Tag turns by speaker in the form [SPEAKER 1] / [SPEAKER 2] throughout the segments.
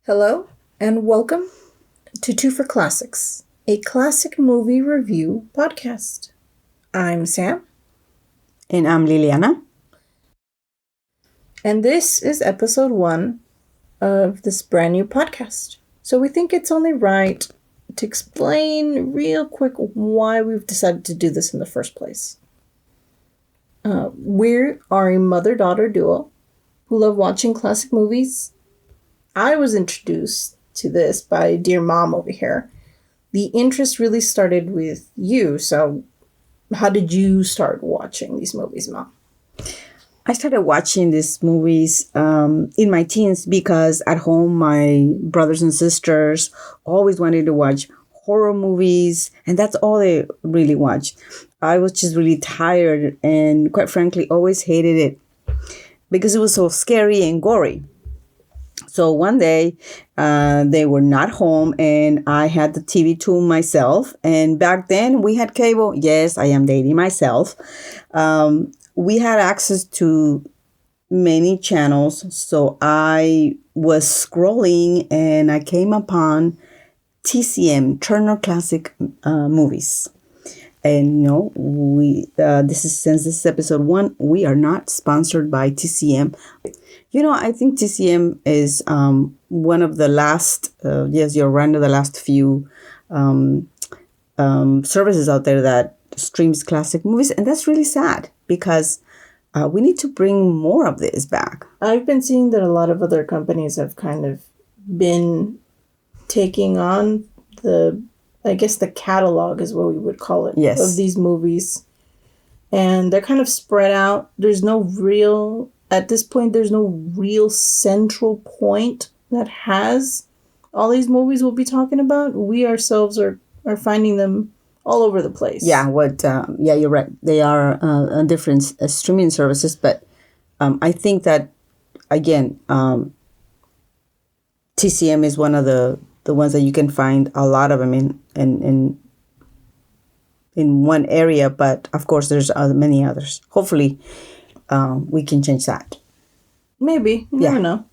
[SPEAKER 1] Hello, and welcome to Two for Classics, a classic movie review podcast. I'm Sam.
[SPEAKER 2] And I'm Liliana.
[SPEAKER 1] And this is episode 1 of this brand new podcast. So we think it's only right to explain real quick why we've decided to do this in the first place. We are a mother-daughter duo who love watching classic movies. I was introduced to this by dear mom over here. The interest really started with you. So how did you start watching these movies, Mom?
[SPEAKER 2] I started watching these movies in my teens because at home my brothers and sisters always wanted to watch horror movies, and that's all they really watched. I was just really tired and, quite frankly, always hated it because it was so scary and gory. So one day, they were not home and I had the TV to myself. And back then we had cable. Yes, I am dating myself. We had access to many channels. So I was scrolling and I came upon TCM, Turner Classic Movies. And since this is episode 1, we are not sponsored by TCM. I think TCM is one of the last, yes, you're one of the last few services out there that streams classic movies. And that's really sad because we need to bring more of this back.
[SPEAKER 1] I've been seeing that a lot of other companies have kind of been taking on the catalog is what we would call it,
[SPEAKER 2] yes,
[SPEAKER 1] of these movies. And they're kind of spread out. At this point, there's no real central point that has all these movies we'll be talking about. We ourselves are finding them all over the place.
[SPEAKER 2] Yeah, you're right. They are different streaming services, but I think that, again, TCM is one of the ones that you can find a lot of them in one area, but of course there's many others. Hopefully, we can change that.
[SPEAKER 1] Maybe. You never know.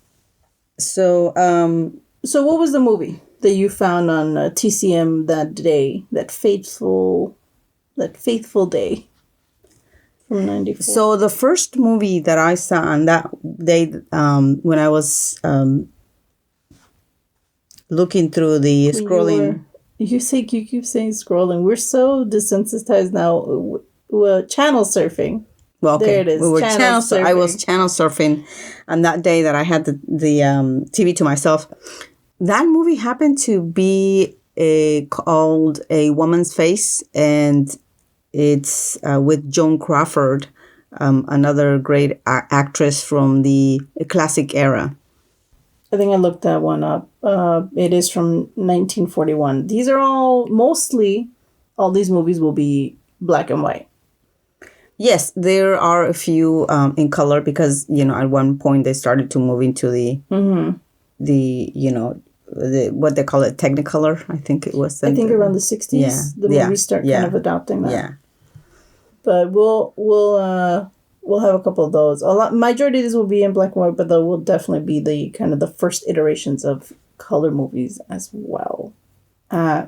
[SPEAKER 2] So,
[SPEAKER 1] what was the movie that you found on TCM that day, that fateful day from 94?
[SPEAKER 2] So the first movie that I saw on that day, when I was looking through the scrolling.
[SPEAKER 1] You keep saying scrolling. We're so desensitized now. Channel surfing.
[SPEAKER 2] Well, okay.
[SPEAKER 1] There it is.
[SPEAKER 2] I was channel surfing on that day that I had the TV to myself. That movie happened to be called A Woman's Face, and it's with Joan Crawford, another great actress from the classic era.
[SPEAKER 1] I think I looked that one up. It is from 1941. These are all these movies will be black and white.
[SPEAKER 2] Yes, there are a few in color because, at one point they started to move into the what they call it, Technicolor. I think it was.
[SPEAKER 1] I think around the 60s, the movies start kind of adopting that.
[SPEAKER 2] Yeah.
[SPEAKER 1] But we'll have a couple of those. Majority of these will be in black and white, but there will definitely be the kind of the first iterations of color movies as well.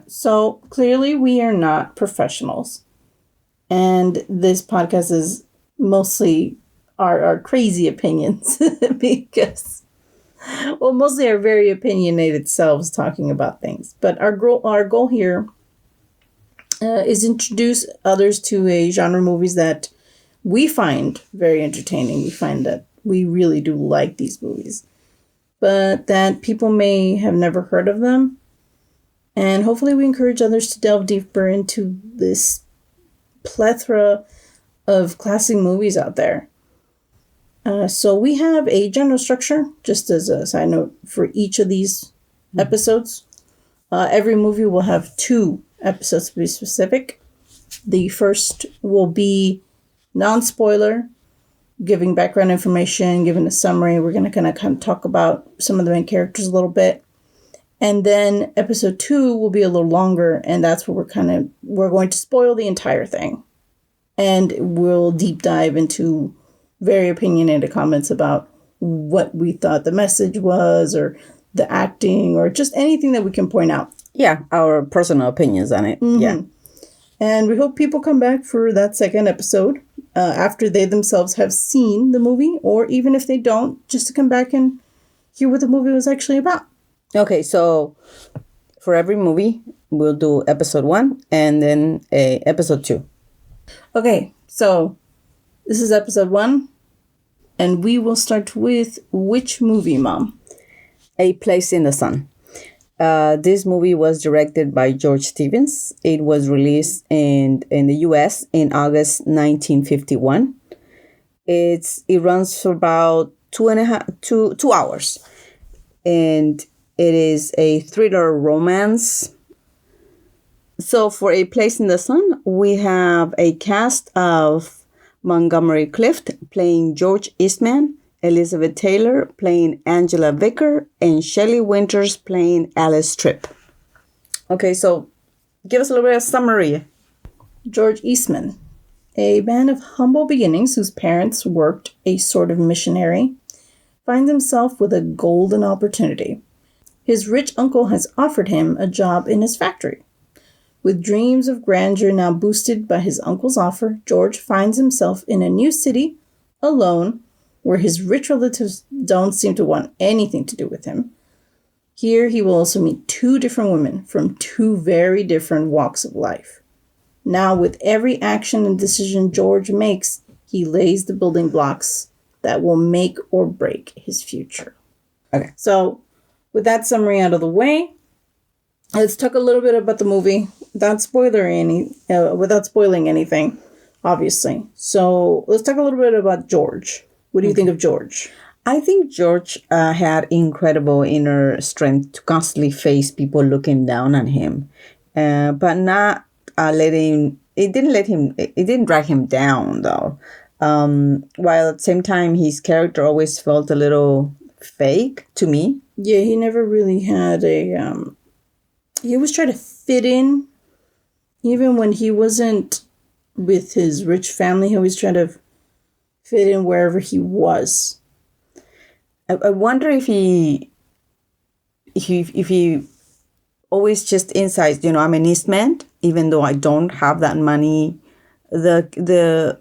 [SPEAKER 1] So clearly we are not professionals. And this podcast is mostly our crazy opinions because, mostly our very opinionated selves talking about things. But our goal here is introduce others to a genre of movies that we find very entertaining. We find that we really do like these movies, but that people may have never heard of them. And hopefully we encourage others to delve deeper into this plethora of classic movies out there. So we have a general structure, just as a side note, for each of these episodes. Every movie will have 2 episodes to be specific. The first will be non-spoiler, giving background information, giving a summary. We're going to kind of talk about some of the main characters a little bit. And then episode 2 will be a little longer, and that's where we're going to spoil the entire thing. And we'll deep dive into very opinionated comments about what we thought the message was, or the acting or just anything that we can point out.
[SPEAKER 2] Yeah, our personal opinions on it. Yeah.
[SPEAKER 1] And we hope people come back for that second episode after they themselves have seen the movie, or even if they don't, just to come back and hear what the movie was actually about.
[SPEAKER 2] Okay, so for every movie, we'll do episode 1 and then episode 2.
[SPEAKER 1] Okay, so this is episode 1, and we will start with which movie, Mom?
[SPEAKER 2] A Place in the Sun. This movie was directed by George Stevens. It was released in the U.S. in August 1951. It runs for about 2 hours, and it is a thriller romance. So for A Place in the Sun, we have a cast of Montgomery Clift playing George Eastman, Elizabeth Taylor playing Angela Vicker, and Shelley Winters playing Alice Tripp. Okay, so give us a little bit of summary.
[SPEAKER 1] George Eastman, a man of humble beginnings whose parents worked a sort of missionary, finds himself with a golden opportunity. His rich uncle has offered him a job in his factory. With dreams of grandeur now boosted by his uncle's offer, George finds himself in a new city, alone, where his rich relatives don't seem to want anything to do with him. Here he will also meet 2 different women from 2 very different walks of life. Now, with every action and decision George makes, he lays the building blocks that will make or break his future.
[SPEAKER 2] Okay.
[SPEAKER 1] So, with that summary out of the way, let's talk a little bit about the movie without spoiling anything, obviously. So, let's talk a little bit about George. What do you think of George?
[SPEAKER 2] I think George had incredible inner strength to constantly face people looking down on him, but not letting. It didn't drag him down though. While at the same time, his character always felt a little fake to me.
[SPEAKER 1] Yeah, he never really had a. He always tried to fit in, even when he wasn't with his rich family. He always tried to fit in wherever he was.
[SPEAKER 2] I wonder if he always just inside, I'm an Eastman, even though I don't have that money, the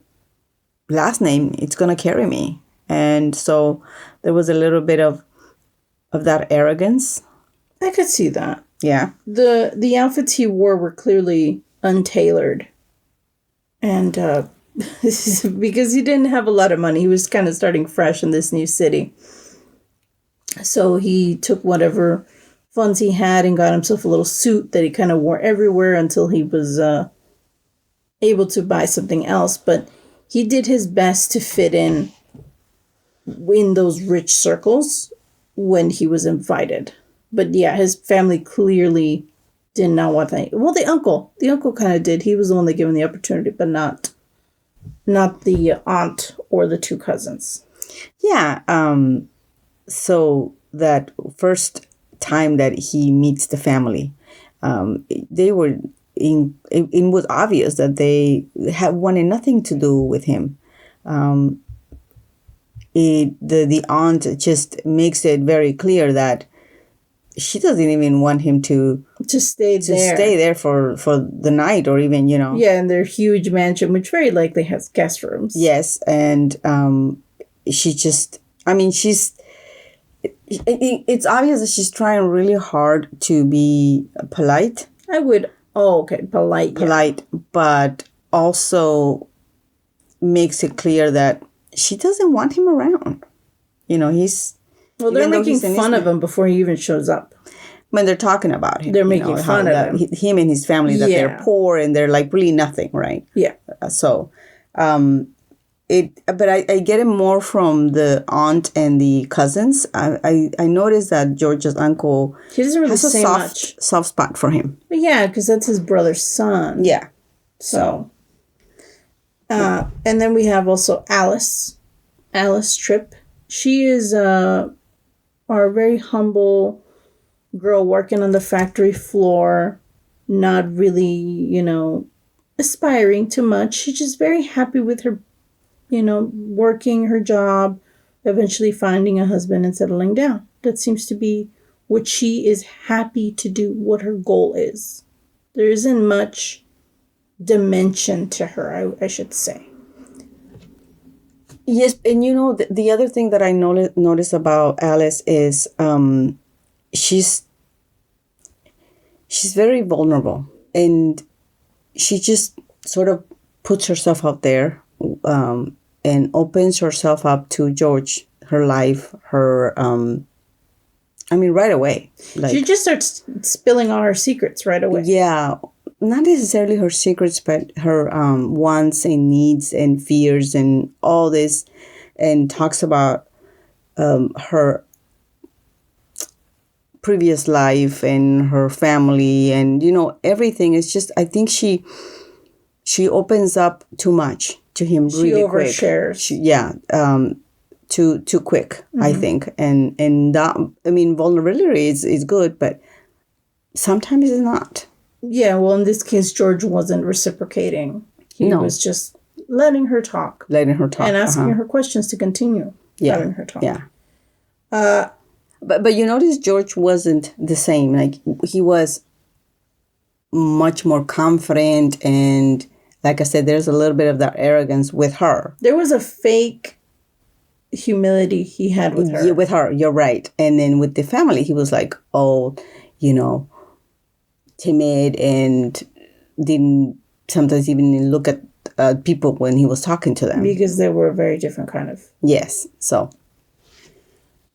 [SPEAKER 2] last name, it's going to carry me. And so there was a little bit of that arrogance.
[SPEAKER 1] I could see that.
[SPEAKER 2] Yeah.
[SPEAKER 1] The outfits he wore were clearly untailored. And because he didn't have a lot of money. He was kind of starting fresh in this new city. So he took whatever funds he had and got himself a little suit that he kind of wore everywhere until he was able to buy something else. But he did his best to fit in those rich circles when he was invited. But yeah, his family clearly did not want that. Well, the uncle kind of did. He was the one that gave him the opportunity, but not the aunt or the 2 cousins.
[SPEAKER 2] Yeah. So that first time that he meets the family, they were it was obvious that they had wanted nothing to do with him. The aunt just makes it very clear that she doesn't even want him to stay there for the night, or even,
[SPEAKER 1] Yeah, in their huge mansion, which very likely has guest rooms.
[SPEAKER 2] Yes, and she just, it's obvious that she's trying really hard to be polite. Polite. Polite, yeah. But also makes it clear that she doesn't want him around. He's...
[SPEAKER 1] Well, they're making fun of him before he even shows up.
[SPEAKER 2] When they're talking about him.
[SPEAKER 1] They're making fun of him.
[SPEAKER 2] Him and his family, that they're poor and they're like really nothing, right?
[SPEAKER 1] Yeah.
[SPEAKER 2] So, but I get it more from the aunt and the cousins. I noticed that George's uncle
[SPEAKER 1] he doesn't really
[SPEAKER 2] has
[SPEAKER 1] say
[SPEAKER 2] a
[SPEAKER 1] much.
[SPEAKER 2] soft spot for him.
[SPEAKER 1] But yeah, because that's his brother's son.
[SPEAKER 2] Yeah.
[SPEAKER 1] So. And then we have also Alice Tripp. She is our very humble girl working on the factory floor, not really, aspiring to much. She's just very happy with her, working her job, eventually finding a husband and settling down. That seems to be what she is happy to do, what her goal is. There isn't much dimension to her, I should say.
[SPEAKER 2] Yes, and you know the other thing that I notice about Alice is she's very vulnerable, and she just sort of puts herself out there and opens herself up to George, her life, her right away. Like,
[SPEAKER 1] She just starts spilling all her secrets right away.
[SPEAKER 2] yeah, not necessarily her secrets, but her wants and needs and fears and all this, and talks about her previous life and her family, and everything. It's just, I think she opens up too much to him really quick.
[SPEAKER 1] Overshares.
[SPEAKER 2] Too quick, I think, and that, vulnerability is good, but sometimes it's not.
[SPEAKER 1] Yeah, well, in this case, George wasn't reciprocating. He was just letting her talk. And asking her questions to continue letting her talk.
[SPEAKER 2] Yeah. But you notice George wasn't the same. Like, he was much more confident, and like I said, there's a little bit of that arrogance with her.
[SPEAKER 1] There was a fake humility he had with her.
[SPEAKER 2] Yeah, with her, you're right. And then with the family, he was like, timid, and didn't sometimes even look at people when he was talking to them.
[SPEAKER 1] Because they were a very different kind of...
[SPEAKER 2] Yes, so...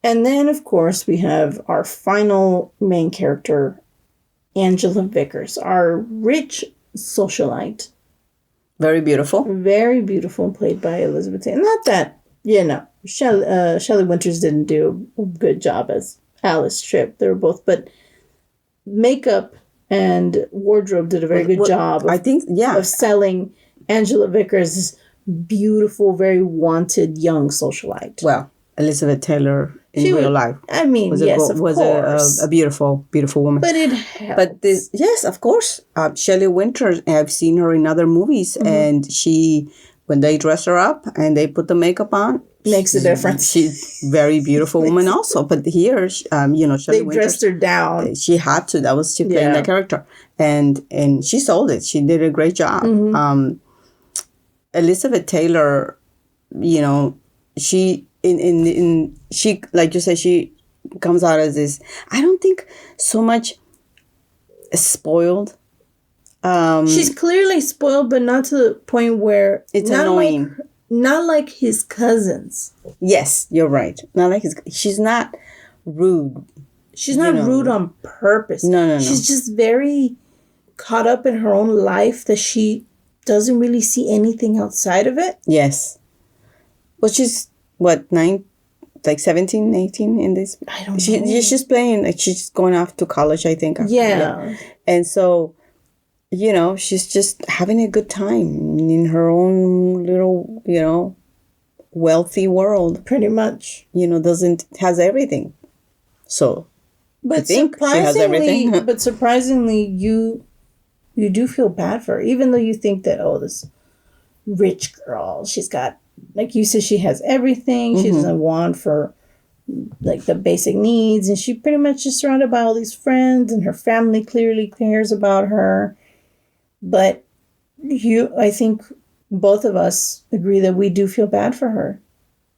[SPEAKER 1] And then, of course, we have our final main character, Angela Vickers, our rich socialite.
[SPEAKER 2] Very beautiful.
[SPEAKER 1] Very beautiful, played by Elizabeth Taylor. Not that, Shelley Winters didn't do a good job as Alice Tripp. They were both, but makeup and wardrobe did a very good job of selling Angela Vickers as beautiful, very wanted young socialite.
[SPEAKER 2] Well, Elizabeth Taylor in real life.
[SPEAKER 1] I mean,
[SPEAKER 2] was
[SPEAKER 1] course.
[SPEAKER 2] A beautiful, beautiful woman.
[SPEAKER 1] But it helps.
[SPEAKER 2] But yes, of course. Shelley Winters, I've seen her in other movies, and she, when they dress her up and they put the makeup on,
[SPEAKER 1] makes a difference.
[SPEAKER 2] She's a very beautiful woman also. But here, Shelley Winters,
[SPEAKER 1] they dressed her down.
[SPEAKER 2] She had to. That was she playing that character, and she sold it. She did a great job. Elizabeth Taylor, she. She, like you said, she comes out as this, I don't think so much spoiled.
[SPEAKER 1] She's clearly spoiled, but not to the point where
[SPEAKER 2] it's annoying.
[SPEAKER 1] Not like his cousins.
[SPEAKER 2] Yes, you're right. Not like she's not rude.
[SPEAKER 1] She's not rude on purpose.
[SPEAKER 2] No.
[SPEAKER 1] She's just very caught up in her own life that she doesn't really see anything outside of it.
[SPEAKER 2] Yes. Well, she's... What, 17, 18 in this?
[SPEAKER 1] I don't know.
[SPEAKER 2] She's playing, like, she's going off to college, I think.
[SPEAKER 1] Yeah.
[SPEAKER 2] And so, she's just having a good time in her own little, wealthy world.
[SPEAKER 1] Pretty much.
[SPEAKER 2] Has everything. So,
[SPEAKER 1] but
[SPEAKER 2] I think she has everything.
[SPEAKER 1] But surprisingly, you do feel bad for her. Even though you think that, this rich girl, she's got... Like you said, she has everything. She doesn't want for like the basic needs, and she pretty much is surrounded by all these friends, and her family clearly cares about her. But I think both of us agree that we do feel bad for her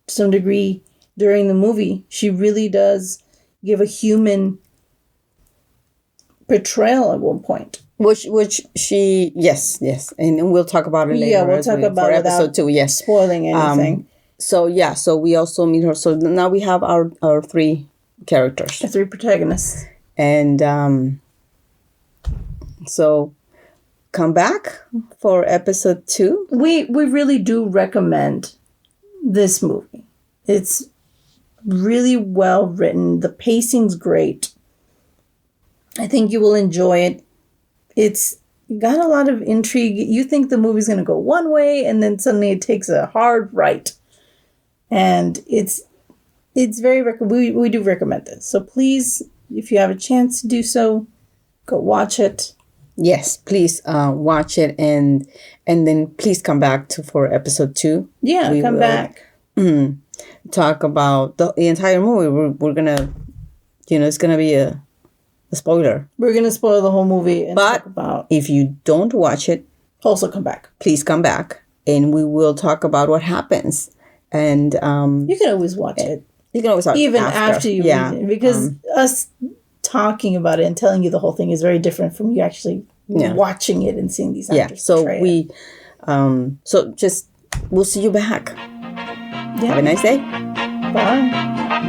[SPEAKER 1] to some degree during the movie. She really does give a human portrayal at one point.
[SPEAKER 2] Which she, yes, and we'll talk about it later.
[SPEAKER 1] Yeah, we'll talk about it
[SPEAKER 2] episode 2. Yes,
[SPEAKER 1] spoiling anything.
[SPEAKER 2] So we also meet her. So now we have our 3 characters,
[SPEAKER 1] the 3 protagonists,
[SPEAKER 2] and so come back for episode 2.
[SPEAKER 1] We really do recommend this movie. It's really well written. The pacing's great. I think you will enjoy it. It's got a lot of intrigue. You think the movie's going to go one way, and then suddenly it takes a hard right. And it's very we do recommend this. So please, if you have a chance to do so, go watch it.
[SPEAKER 2] Yes, please watch it, and then please come back for episode 2.
[SPEAKER 1] Yeah, come back.
[SPEAKER 2] Talk about the entire movie. We're gonna it's going to be a spoiler.
[SPEAKER 1] We're gonna spoil the whole movie and
[SPEAKER 2] But
[SPEAKER 1] talk about.
[SPEAKER 2] if you don't watch it,
[SPEAKER 1] Also, come back.
[SPEAKER 2] please come back and we will talk about what happens. And
[SPEAKER 1] You can always watch it,
[SPEAKER 2] you can always talk
[SPEAKER 1] even after you read it, because us talking about it and telling you the whole thing is very different from you actually watching it and seeing these actors.
[SPEAKER 2] So
[SPEAKER 1] portray it.
[SPEAKER 2] we'll see you back.
[SPEAKER 1] Yeah.
[SPEAKER 2] Have a nice day.
[SPEAKER 1] Bye.